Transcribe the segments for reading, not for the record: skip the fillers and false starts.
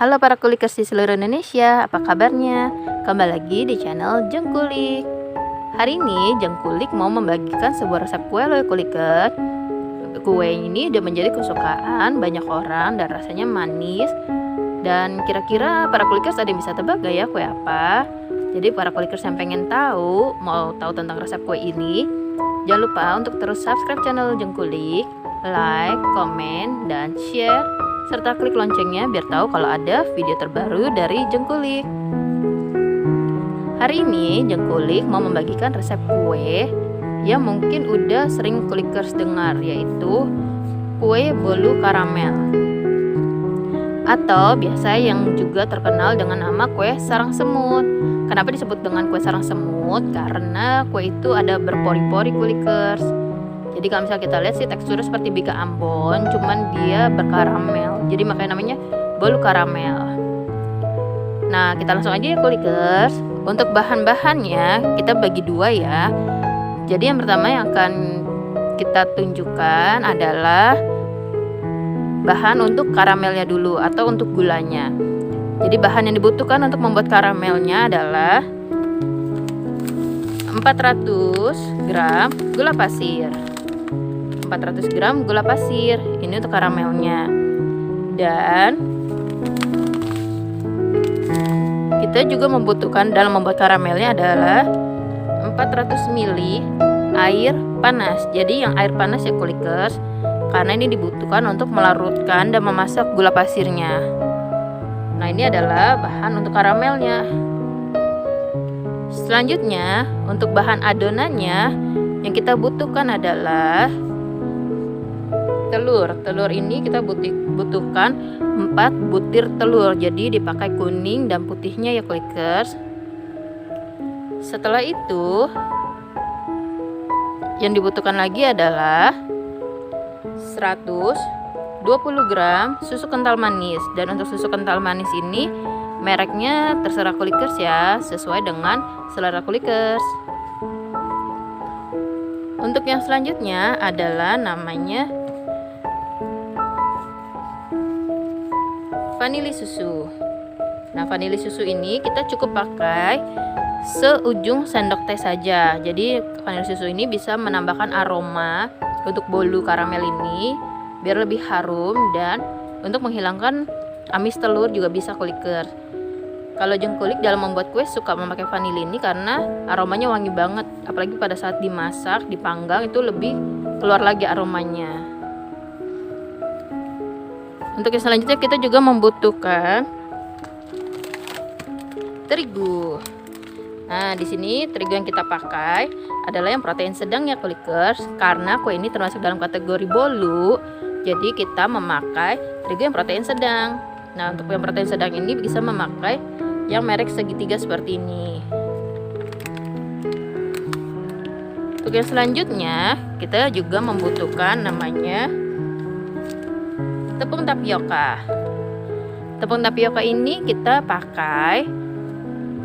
Halo para kulikers di seluruh Indonesia, apa kabarnya? Kembali lagi di channel Jengkulik. Hari ini Jengkulik mau membagikan sebuah resep kue loh kulikers. Kue ini udah menjadi kesukaan banyak orang dan rasanya manis. Dan kira-kira para kulikers ada yang bisa tebak gak ya kue apa? Jadi para kulikers yang pengen tahu, mau tahu tentang resep kue ini, jangan lupa untuk terus subscribe channel Jengkulik, like, komen, dan share, serta klik loncengnya biar tahu kalau ada video terbaru dari Jengkulik. Hari ini Jengkulik mau membagikan resep kue yang mungkin udah sering kulikers dengar, yaitu kue bolu karamel, atau biasa yang juga terkenal dengan nama kue sarang semut. Kenapa disebut dengan kue sarang semut? Karena kue itu ada berpori-pori kulikers. Jadi kalau misalnya kita lihat sih teksturnya seperti bika Ambon, cuman dia berkaramel. Jadi makanya namanya bolu karamel. Nah, kita langsung aja ya kulikers. Untuk bahan-bahannya kita bagi dua ya. Jadi yang pertama yang akan kita tunjukkan adalah bahan untuk karamelnya dulu atau untuk gulanya. Jadi bahan yang dibutuhkan untuk membuat karamelnya adalah 400 gram gula pasir. 400 gram gula pasir. Ini untuk karamelnya. Dan kita juga membutuhkan dalam membuat karamelnya adalah 400 ml air panas. Jadi yang air panas ya kulikers, karena ini dibutuhkan untuk melarutkan dan memasak gula pasirnya. Nah, ini adalah bahan untuk karamelnya. Selanjutnya, untuk bahan adonannya yang kita butuhkan adalah telur. Telur ini kita butuhkan 4 butir telur. Jadi dipakai kuning dan putihnya ya kulikers. Setelah itu, yang dibutuhkan lagi adalah 120 gram susu kental manis. Dan untuk susu kental manis ini mereknya terserah kulikers ya, sesuai dengan selera kulikers. Untuk yang selanjutnya adalah namanya vanili susu. Nah, vanili susu ini kita cukup pakai seujung sendok teh saja. Jadi vanili susu ini bisa menambahkan aroma untuk bolu karamel ini biar lebih harum, dan untuk menghilangkan amis telur juga bisa kulikers. Kalau Jengkulik dalam membuat kue suka memakai vanili ini karena aromanya wangi banget, apalagi pada saat dimasak, dipanggang itu lebih keluar lagi aromanya. Untuk yang selanjutnya kita juga membutuhkan terigu. Nah, di sini terigu yang kita pakai adalah yang protein sedang ya kulikers, karena kue ini termasuk dalam kategori bolu. Jadi kita memakai terigu yang protein sedang. Nah, untuk yang protein sedang ini bisa memakai yang merek segitiga seperti ini. Untuk yang selanjutnya kita juga membutuhkan namanya tepung tapioka. Tepung tapioka ini kita pakai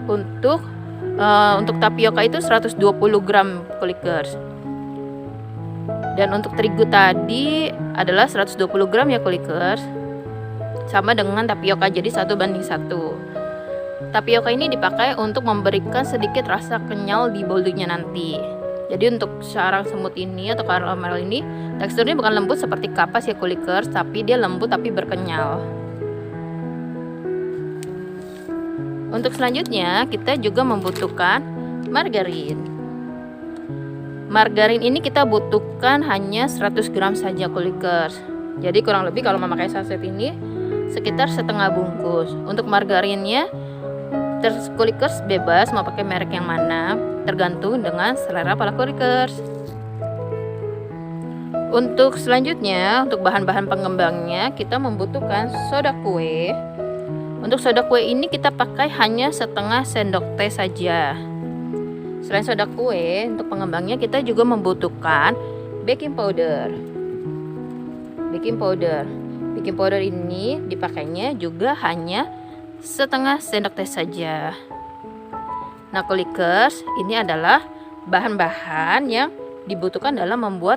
untuk tapioka itu 120 gram kulikers. Dan untuk terigu tadi adalah 120 gram ya kulikers. Sama dengan tapioka, jadi 1:1. Tapioka ini dipakai untuk memberikan sedikit rasa kenyal di bolunya nanti. Jadi untuk sarang semut ini atau karamel ini teksturnya bukan lembut seperti kapas ya kulikers, tapi dia lembut tapi berkenyal. Untuk selanjutnya kita juga membutuhkan margarin. Margarin ini kita butuhkan hanya 100 gram saja kulikers. Jadi kurang lebih kalau memakai saset ini sekitar setengah bungkus. Untuk margarinnya kulikers bebas mau pakai merek yang mana, tergantung dengan selera para kulikers. Untuk selanjutnya, untuk bahan-bahan pengembangnya kita membutuhkan soda kue. Untuk soda kue ini kita pakai hanya setengah sendok teh saja. Selain soda kue, untuk pengembangnya kita juga membutuhkan baking powder. Baking powder ini dipakainya juga hanya setengah sendok teh saja. Nah kulikers, ini adalah bahan-bahan yang dibutuhkan dalam membuat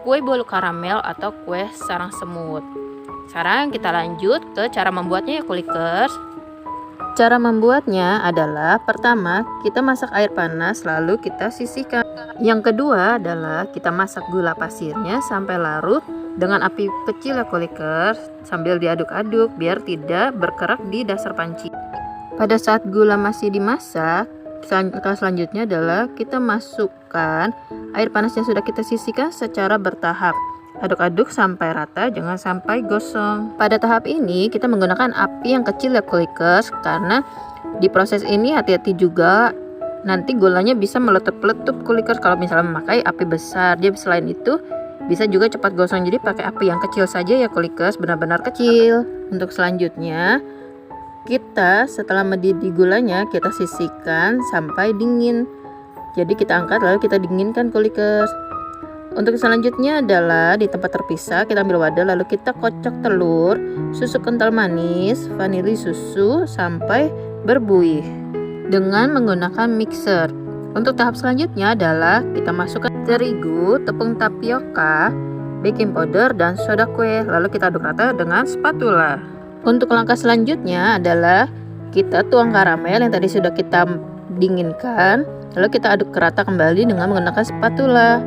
kue bolu karamel atau kue sarang semut. Sekarang kita lanjut ke cara membuatnya ya kulikers. Cara membuatnya adalah pertama kita masak air panas lalu kita sisihkan. Yang kedua adalah kita masak gula pasirnya sampai larut dengan api kecil ya kulikers, sambil diaduk-aduk biar tidak berkerak di dasar panci. Pada saat gula masih dimasak, langkah selanjutnya adalah kita masukkan air panas yang sudah kita sisihkan secara bertahap. Aduk-aduk sampai rata, jangan sampai gosong. Pada tahap ini kita menggunakan api yang kecil ya kulikers, karena di proses ini hati-hati juga, nanti gulanya bisa meletup-letup kulikers kalau misalnya memakai api besar. Dia selain itu bisa juga cepat gosong, jadi pakai api yang kecil saja ya kulikers, benar-benar kecil. Untuk selanjutnya kita setelah mendidih gulanya kita sisihkan sampai dingin. Jadi kita angkat lalu kita dinginkan kulikers. Untuk selanjutnya adalah di tempat terpisah kita ambil wadah lalu kita kocok telur, susu kental manis, vanili susu sampai berbuih dengan menggunakan mixer. Untuk tahap selanjutnya adalah kita masukkan terigu, tepung tapioka, baking powder dan soda kue lalu kita aduk rata dengan spatula. Untuk langkah selanjutnya adalah kita tuang karamel yang tadi sudah kita dinginkan lalu kita aduk rata kembali dengan menggunakan spatula.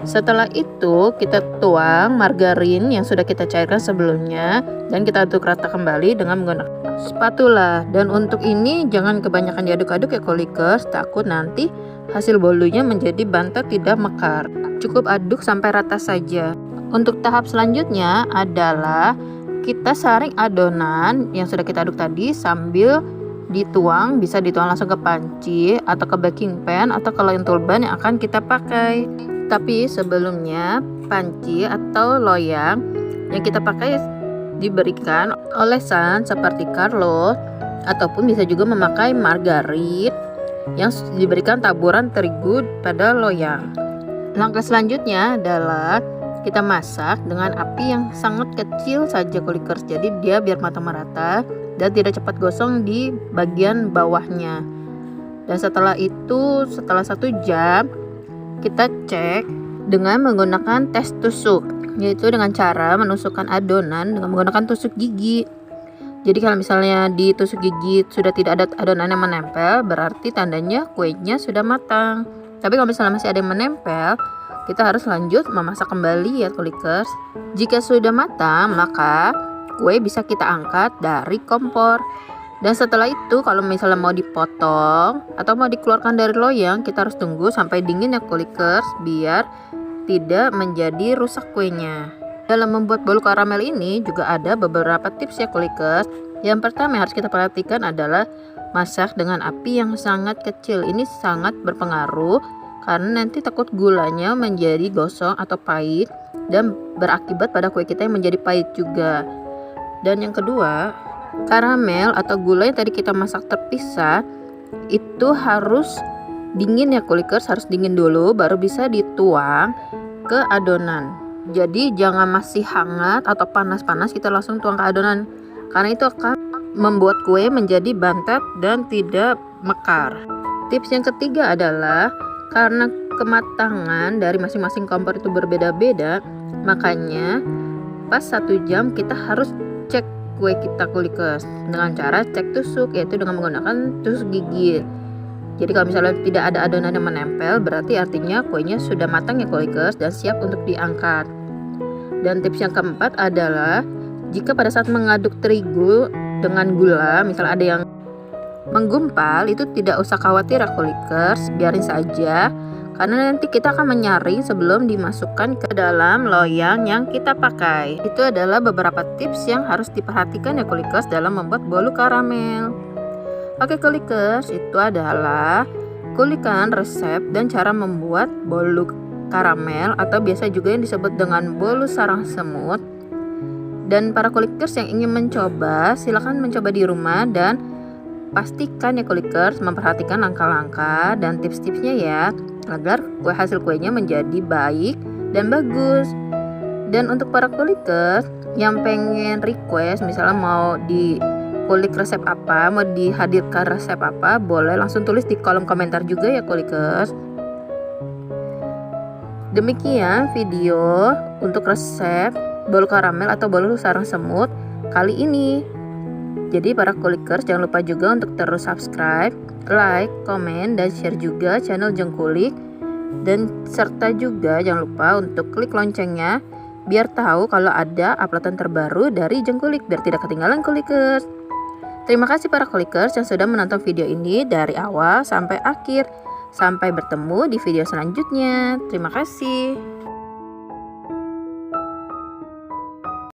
Setelah itu kita tuang margarin yang sudah kita cairkan sebelumnya dan kita aduk rata kembali dengan menggunakan spatula. Dan untuk ini jangan kebanyakan diaduk-aduk ya kulikers, takut nanti hasil bolunya menjadi bantat tidak mekar. Cukup aduk sampai rata saja. Untuk tahap selanjutnya adalah kita saring adonan yang sudah kita aduk tadi sambil dituang, bisa dituang langsung ke panci atau ke baking pan atau ke lentil ban yang akan kita pakai. Tapi sebelumnya panci atau loyang yang kita pakai diberikan olesan seperti Carlo ataupun bisa juga memakai margarin yang diberikan taburan terigu pada loyang. Langkah selanjutnya adalah kita masak dengan api yang sangat kecil saja kulikers, jadi dia biar matang merata dan tidak cepat gosong di bagian bawahnya. Dan setelah itu setelah 1 jam kita cek dengan menggunakan tes tusuk, yaitu dengan cara menusukkan adonan dengan menggunakan tusuk gigi. Jadi kalau misalnya di tusuk gigi sudah tidak ada adonan yang menempel, berarti tandanya kuenya sudah matang. Tapi kalau misalnya masih ada yang menempel, kita harus lanjut memasak kembali ya kulikers. Jika sudah matang, maka kue bisa kita angkat dari kompor. Dan setelah itu kalau misalnya mau dipotong atau mau dikeluarkan dari loyang, kita harus tunggu sampai dingin ya kulikers biar tidak menjadi rusak kuenya. Dalam membuat bolu karamel ini juga ada beberapa tips ya kulikers. Yang pertama yang harus kita perhatikan adalah masak dengan api yang sangat kecil. Ini sangat berpengaruh karena nanti takut gulanya menjadi gosong atau pahit dan berakibat pada kue kita yang menjadi pahit juga. Dan yang kedua, karamel atau gula yang tadi kita masak terpisah itu harus dingin ya kulikers, harus dingin dulu baru bisa dituang ke adonan. Jadi jangan masih hangat atau panas-panas kita langsung tuang ke adonan, karena itu akan membuat kue menjadi bantat dan tidak mekar. Tips yang ketiga adalah karena kematangan dari masing-masing kompor itu berbeda-beda, makanya pas 1 jam kita harus cek kue kita kulikers dengan cara cek tusuk, yaitu dengan menggunakan tusuk gigi. Jadi kalau misalnya tidak ada adonan yang menempel, berarti artinya kuenya sudah matang ya kulikers dan siap untuk diangkat. Dan tips yang keempat adalah jika pada saat mengaduk terigu dengan gula, misalnya ada yang menggumpal, itu tidak usah khawatir ya kulikers, biarin saja karena nanti kita akan menyaring sebelum dimasukkan ke dalam loyang yang kita pakai. Itu adalah beberapa tips yang harus diperhatikan ya kulikers dalam membuat bolu karamel. Oke kulikers, itu adalah kulikan resep dan cara membuat bolu karamel atau biasa juga yang disebut dengan bolu sarang semut. Dan para kulikers yang ingin mencoba, silakan mencoba di rumah dan pastikan ya kulikers memperhatikan langkah-langkah dan tips-tipsnya ya, agar hasil kuenya menjadi baik dan bagus. Dan untuk para kulikers yang pengen request, misalnya mau di kulik resep apa, mau dihadirkan resep apa, boleh langsung tulis di kolom komentar juga ya kulikers. Demikian video untuk resep bolu karamel atau bolu sarang semut kali ini. Jadi para kulikers jangan lupa juga untuk terus subscribe, like, komen, dan share juga channel Jengkulik. Dan serta juga jangan lupa untuk klik loncengnya biar tahu kalau ada uploadan terbaru dari Jengkulik biar tidak ketinggalan kulikers. Terima kasih para kulikers yang sudah menonton video ini dari awal sampai akhir. Sampai bertemu di video selanjutnya. Terima kasih.